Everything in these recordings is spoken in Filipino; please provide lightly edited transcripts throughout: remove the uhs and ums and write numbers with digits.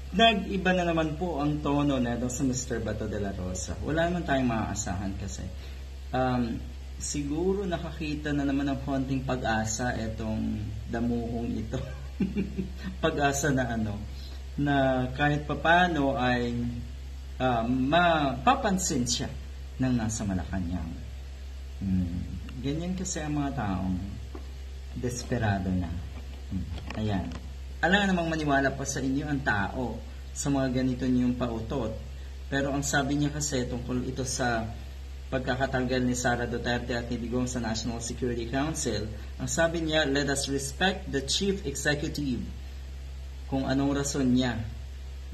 Nag-iba na naman po ang tono na sa Mr. Bato de la Rosa. Wala naman tayong maaasahan kasi. Siguro nakakita na naman ng konting pag-asa itong damuhong ito. Pag-asa na na kahit papano ay mapapansin siya ng nasa Malacanang. Ganyan kasi ang mga taong desperado na. Ayan. Alam namang maniwala pa sa inyo ang tao sa mga ganito niyong pautot. Pero ang sabi niya kasi tungkol ito sa pagkakatanggal ni Sara Duterte at ni Digong sa National Security Council, ang sabi niya, let us respect the chief executive. Kung anong rason niya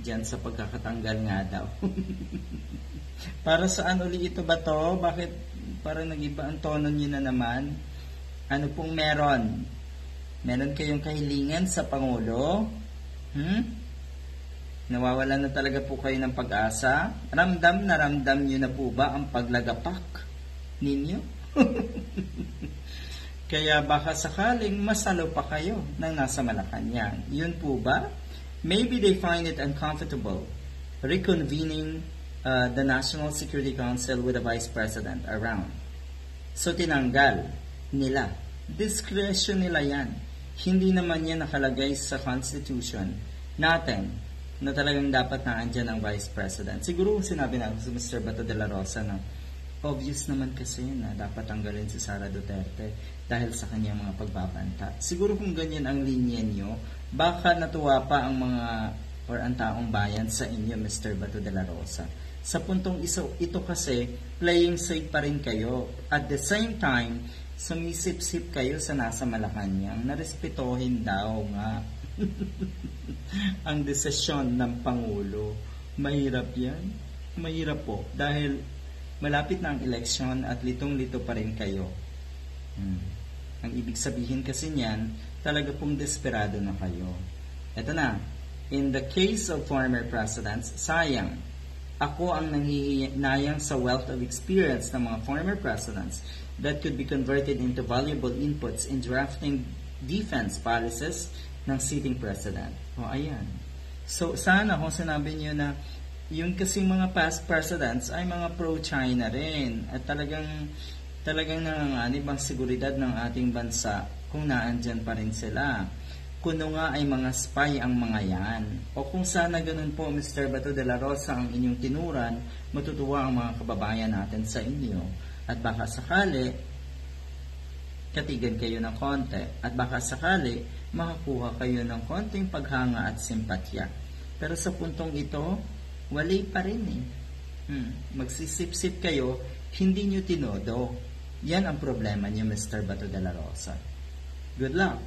diyan sa pagkakatanggal nga daw. Para saan uli ito ba to? Bakit parang nag-iba ang tono niyo na naman? Ano pong meron? Meron kayong kahilingan sa Pangulo? Nawawalan na talaga po kayo ng pag-asa? Ramdam niyo na po ba ang paglagapak ninyo? Kaya baka sakaling masalo pa kayo ng nasa Malacanang. Yun po ba? Maybe they find it uncomfortable reconvening the National Security Council with the Vice President around. So tinanggal nila. Discretion nila yan. Hindi naman yan nakalagay sa Constitution natin na talagang dapat na andyan ang Vice President. Siguro sinabi na si Mr. Bato de la Rosa na obvious naman kasi na dapat tanggalin si Sara Duterte dahil sa kanyang mga pagbabanta. Siguro kung ganyan ang linya nyo, baka natuwa pa ang mga or ang taong bayan sa inyo, Mr. Bato de la Rosa. Sa puntong ito kasi, playing safe pa rin kayo. At the same time, sumisip-sip kayo sa nasa Malacanang na respetohin daw nga ang desisyon ng Pangulo. Mahirap yan. Mahirap po. Dahil malapit na ang eleksyon at litong-lito pa rin kayo. Ang ibig sabihin kasi niyan, talaga pong desperado na kayo. Eto na, in the case of former presidents, sayang, ako ang nangihinayang sa wealth of experience ng mga former presidents that could be converted into valuable inputs in drafting defense policies ng sitting president. O, ayan. So, sana kung sinabi niyo na yun kasi mga past presidents ay mga pro-China rin at talagang nanganganib ang seguridad ng ating bansa kung naandyan pa rin sila. Kuno nga ay mga spy ang mga yan. O kung sana ganun po, Mr. Bato de la Rosa, ang inyong tinuran, matutuwa ang mga kababayan natin sa inyo. At baka sakali, katigan kayo ng konti. At baka sakali, makakuha kayo ng konting paghanga at simpatya. Pero sa puntong ito, wali pa rin eh. Magsisip-sip kayo, hindi nyo tinodo. Yan ang problema niyo, Mr. Bato de la Rosa. Good luck!